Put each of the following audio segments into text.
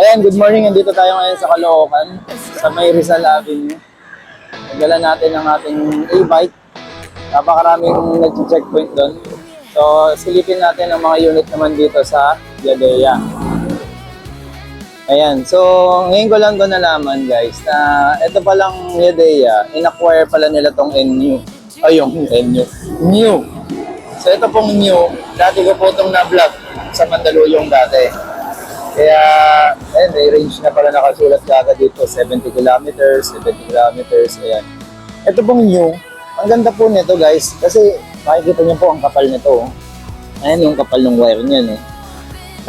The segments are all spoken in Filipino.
Ayan, good morning. Nandito tayo ngayon sa Caloocan, sa May Rizal Avenue. Nagdala natin ang ating e-bike. Napakaraming nag-checkpoint doon. So, silipin natin ang mga unit naman dito sa Yadea. Ayan, so ngayon ko lang doon nalaman guys na ito palang Yadea, in-acquire pala nila tong NU. Ay, yung NU. New. So, ito pong new. Dati ko po itong na-vlog sa Mandaluyong dati. Kaya, ayun, may range na pala nakasulat kagad dito, 70 kilometers, 70 kilometers, ayan. Ito pong new, ang ganda po nito guys, kasi makikita niyo po ang kapal nito. Ayan yung kapal ng wire niya, no?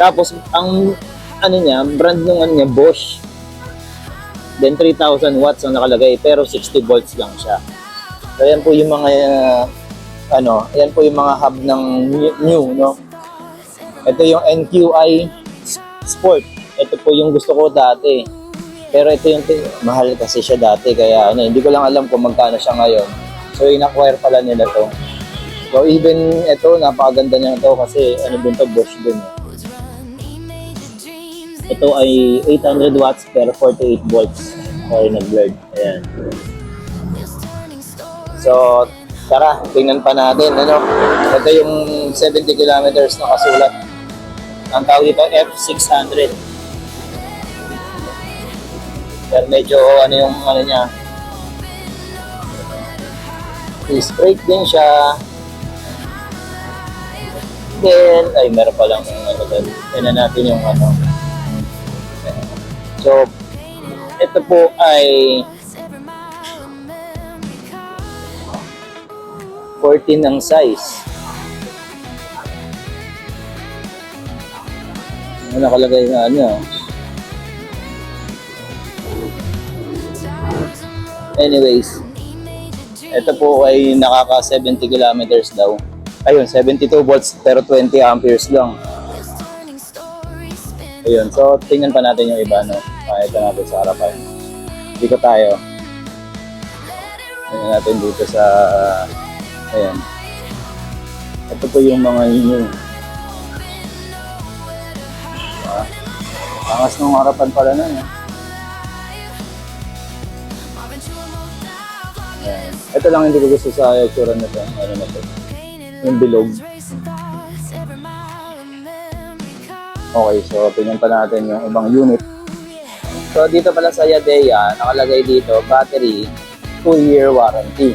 Tapos, ang ano niya, brand nung ano niya, Bosch. Then 3,000 watts ang nakalagay, pero 60 volts lang siya. So, ayan po yung mga, ayan po yung mga hub ng new, no? Ito yung NQI Sport. Ito po yung gusto ko dati. Pero ito yung mahal kasi siya dati. Kaya hindi ko lang alam kung magkano siya ngayon. So, in-acquire pala nila to. So, even ito, napakaganda niya to kasi din to, Bosch din. Ito ay 800 watts pero 48 volts. Sorry, nag-blurred. Ayan. So, tara, tingnan pa natin. Ito yung 70 kilometers na kasulat. Ang tawag dito, F600. Pero medyo yung niya. Straight din siya. Then, ay meron pa lang doon. Tignan natin yung So, ito po ay 14 ang size. Nakalagay na Anyways, ito po ay nakaka 70 kilometers daw. Ayun, 72 volts pero 20 amperes lang. Ayun, so tingnan pa natin yung iba, no? Ito natin sa harapan. Dito tayo. Tingnan natin dito sa ayan. Ito po yung mga new. Angas ng harapan pala nun. Ayan. Ito lang hindi ko gusto sa itsura na ito. Na ito? Yung bilog. Okay, so tingnan pa natin yung ibang unit. So dito pala sa Yadea, nakalagay dito, battery, 2-year warranty.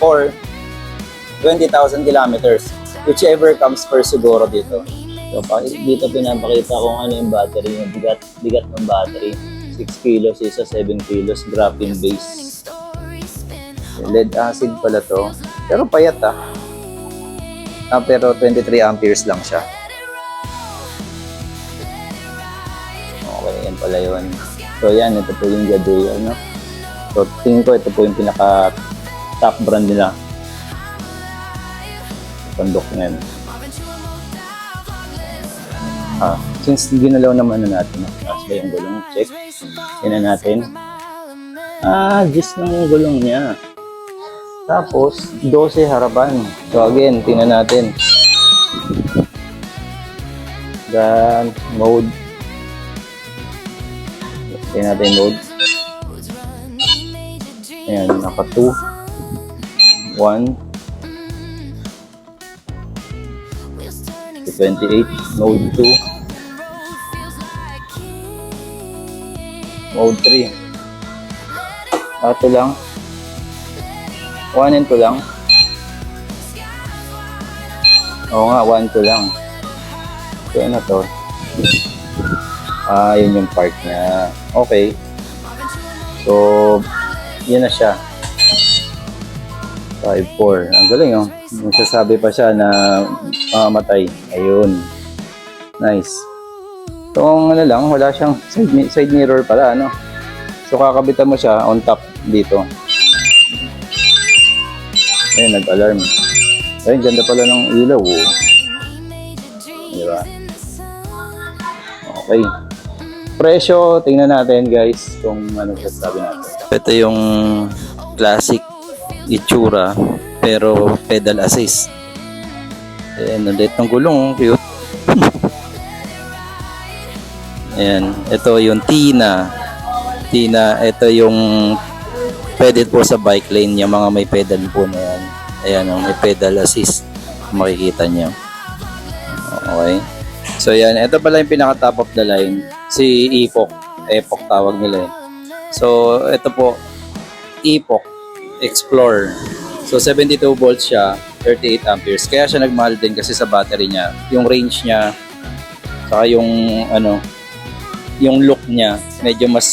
Or 20,000 kilometers. Whichever comes first siguro dito. So, dito pinapakita kung ano yung battery, yung bigat ng battery. 6 kilos, isa 7 kilos, graphene base. Lead acid pala to. Pero payat pero 23 amperes lang siya. Okay, yan pala yun. So, yan, ito po yung Yadea, So, tingin ko ito po yung pinaka top brand nila. Pandok na yan. Since ginalaw naman natin, taas ba yung gulong? Check. Tingnan natin. Just lang yung gulong niya. Tapos, 12 harapan. So again, tingnan natin. Then, mode. Tingnan natin mode. Ayan, naka 2. 1. 28, mode 2, mode 3. Ito lang. 1 and 2 lang. Oo nga, 1, 2 lang. So, ano to? Yun yung part niya. Okay. So, yun na siya. 5-4. Ang galing, Nagsasabi pa siya na mamamatay. Ayun. Nice. So, lang, wala siyang side mirror pala, So, kakabitan mo siya on top dito. Ayun, nag-alarm. Ayun, ganda pala ng ilaw, Diba? Okay. Presyo, tingnan natin, guys, kung ano sasabi natin. Ito yung classic itsura, pero pedal assist. Ayan, ulit ng gulong, cute. Ayan, ito yung Tina. Tina, ito yung pwede po sa bike lane, yung mga may pedal po na yan. Ayan, may pedal assist. Makikita niyo. Okay. So yan, ito pala yung pinaka top of the line. Si Epoch. Epoch tawag nila eh. So ito po, Epoch Explorer. So 72 volts siya, 38 amperes. Kaya siya nagmahal din kasi sa battery niya. Yung range niya, saka yung yung look niya, medyo mas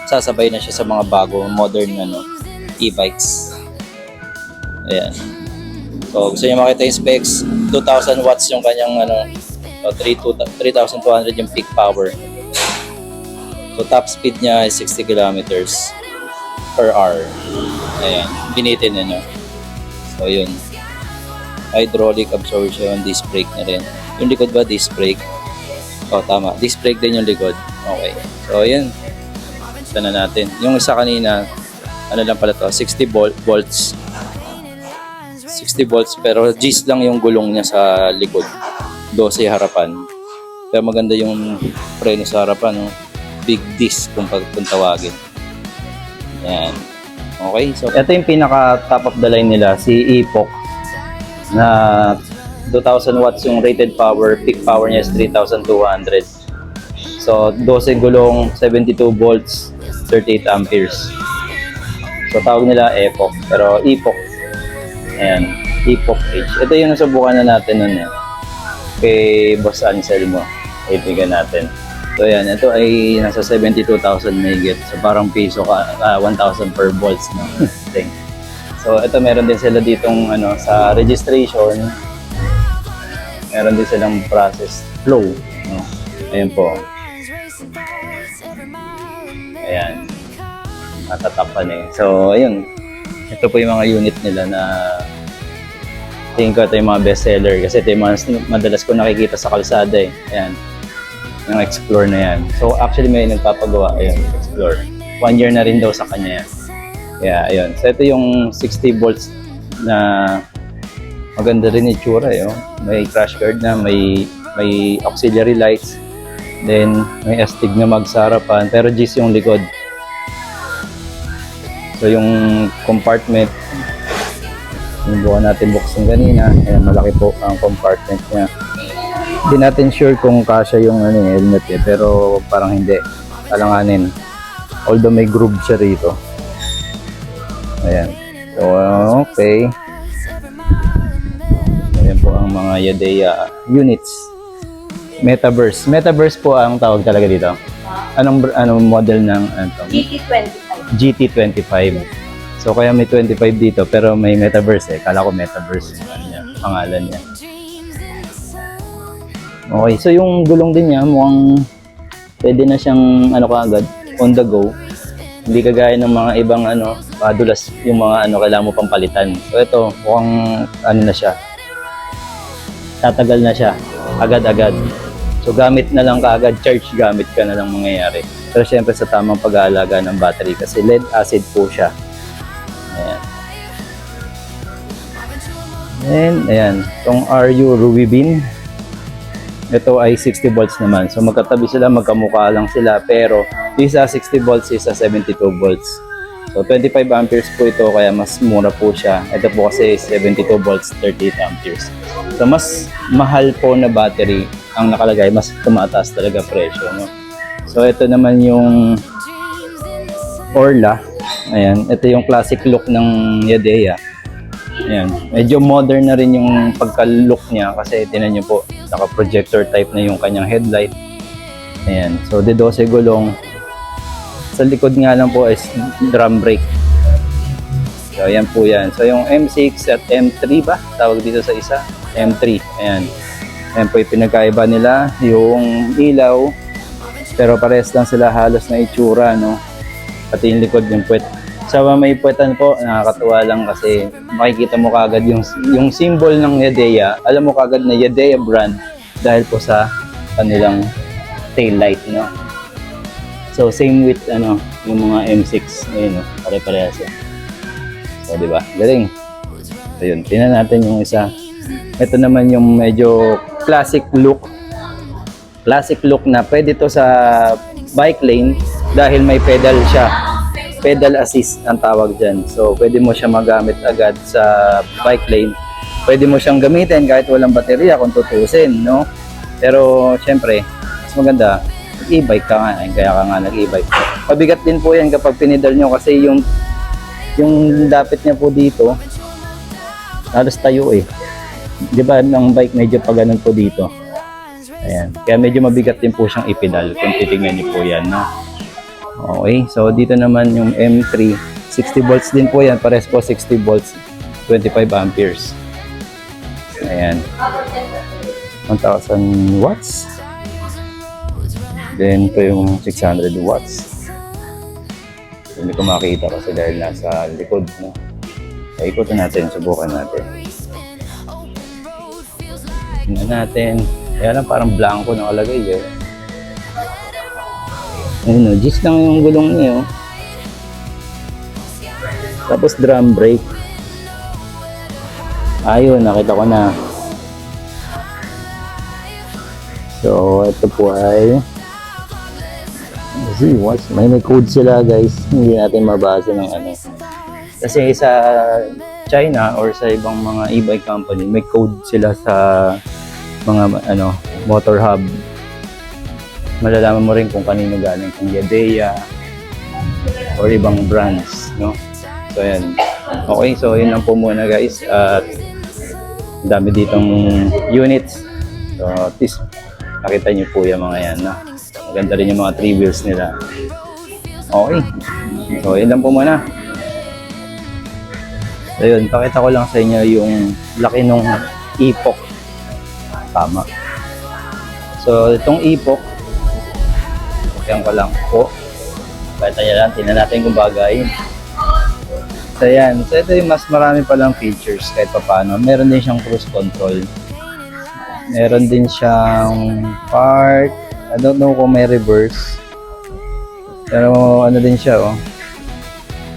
sasabay na siya sa mga bago, modern e-bikes. Ayan. So gusto niyo makita yung specs, 2,000 watts yung kanyang 3,200 yung peak power. So top speed niya is 60 kilometers per hour. Ayan, binitin niyo. So yun. Hydraulic absorption, disc brake na rin. Yung likod ba disc brake? Oh, tama. Disc brake din yung likod. Okay. So yun. Isa na natin. Yung isa kanina, ano lang pala to, 60 volts. 60 volts pero G's lang yung gulong niya sa likod. 12 harapan. Pero maganda yung preno sa harapan, no? Big disc kung tawagin. Yan. Okay, so ito yung pinaka top of the line nila, si Epoch na 2,000 watts yung rated power, peak power niya is 3,200. So 12 gulong, 72 volts, 38 amperes. So tawag nila Epoch, pero Epoch. Ayan, Epoch H. Ito yung nasubukan na natin nun kay Boss Anselmo. Ibigan natin. So yan, ito ay nasa 72,000 megit. So parang piso ka, 1,000 per volts. No? So ito meron din sila ditong sa registration. Meron din silang process flow. No? Ayan po. Ayan. Matatapan eh. So ayun. Ito po yung mga unit nila na tingin ko ito yung mga best seller kasi ito yung madalas ko nakikita sa kalsada eh. Ayan. Yung Explore na yan. So actually may nagpapagawa. Ayan, Explore. 1 year na rin daw sa kanya yan. Kaya ayun. So ito yung 60 volts na maganda rin itsura eh. Oh. May crash guard na, may auxiliary lights. Then may astig na sa harapan pero G's yung likod. So yung compartment, yung buka natin buksan kanina, ayan, malaki po ang compartment niya. Hindi natin sure kung kasya yung helmet eh, pero parang hindi. Alanganin. Although may groove siya rito. Ayan. So okay. Ayan po ang mga Yadea units. Metaverse. Metaverse po ang tawag talaga dito. Anong model ng GT25. GT25. So kaya may 25 dito pero may Metaverse eh. Kala ko Metaverse yung pangalan niya. Okay, so yung gulong din niya mukhang pwede na siyang kaagad on the go. Hindi kagaya ng mga ibang padulas yung mga kailangan mo pang palitan. So ito mukhang na siya. Tatagal na siya agad-agad. So gamit na lang kaagad, charge gamit ka na lang mangyayari. Pero syempre sa tamang pag-aalaga ng battery kasi lead acid po siya. Ayan. And ayan, itong RU Ruby Bean. Ito ay 60 volts naman. So magkatabi sila, magkamukha lang sila. Pero isa 60 volts, isa 72 volts. So 25 amperes po ito kaya mas mura po siya. Ito po kasi 72 volts, 38 amperes. So mas mahal po na battery ang nakalagay, mas tumataas talaga presyo. No? So ito naman yung Orla. Ayan, ito yung classic look ng Yadea. Ayan, medyo modern na rin yung pagka-look niya kasi tinan niyo po, naka-projector type na yung kanyang headlight. Ayan, so de 12 gulong. Sa likod nga lang po is drum brake. So ayan po yan. So yung M6 at M3 ba? Tawag dito sa isa. M3. Ayan. Ayan po yung pinagkaiba nila. Yung ilaw. Pero parehas lang sila halos na itsura, no? Pati yung likod yung puwet. Sa may puwetan po, nakakatuwa lang kasi makikita mo kagad yung symbol ng Yadea. Alam mo kagad na Yadea brand dahil po sa kanilang tail light, no? So same with yung mga M6, ayun, no? Pare-parehas yan. So di ba? Galing. So yun, tingnan natin yung isa. Ito naman yung medyo classic look classic look na pwede to sa bike lane dahil may pedal siya. Pedal assist ang tawag dyan. So, pwede mo siya magamit agad sa bike lane. Pwede mo siyang gamitin kahit walang baterya kung tutusin, no? Pero, syempre, mas maganda, e-bike ka nga, kaya ka nga nag-e-bike. Pabigat din po yan kapag pinidal nyo kasi yung dapit niya po dito, halos tayo eh. Di ba, ang bike medyo pa ganun po dito. Ayan. Kaya medyo mabigat din po siyang ipedal kung titingnan niyo po yan, no? Okay, so dito naman yung M3, 60 volts din po yan, pares po 60 volts, 25 amperes. Ayan. 1,000 watts. Then ito yung 600 watts. Hindi ko makita kasi dahil nasa likod, no? Kaya ikutin natin, subukan natin. Tingnan natin. Kaya lang parang blanco nakalagay eh. Ayun o, gis lang yung gulong niya. Tapos drum brake. Ayun, nakita ko na. So, ito po ay see, may code sila guys. Hindi natin mabasa ng ano. Kasi sa China or sa ibang mga e-bike company, may code sila sa mga ano, motor hub. Malalaman mo rin kung kanino galing, kung Yadea or ibang brands, no? So ayan. Okay, so yun lang po muna guys. At dami ditong units. So at least nakita niyo po yung mga yan, no? Maganda rin yung mga 3 wheels nila. Okay. So yun lang po muna. Ayun, pakita ko lang sa inyo yung laki nung Epoch. Tama. So, itong Epoch, yan ko lang po. Pakita nyo lang, tingnan natin kung bagay. So, yan. So, ito yung mas marami palang features kahit pa paano. Meron din siyang cruise control. Meron din siyang park. I don't know kung may reverse. Pero, ano din siya, oh.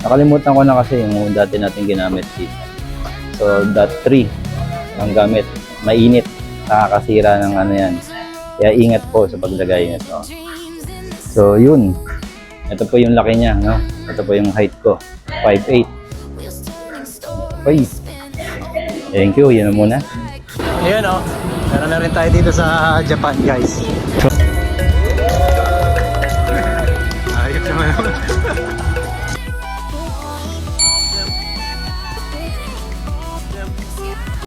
Nakalimutan ko na kasi yung dati natin ginamit dito. So, .3 ang gamit. Mainit. Nakakasira ng ano yan. Kaya ingat po sa paglagay nito. So, yun. Ito po yung laki niya, no? Ito po yung height ko. 5'8". Okay. Thank you. Yan na muna. Ayan, oh. Meron na rin tayo dito sa Japan, guys.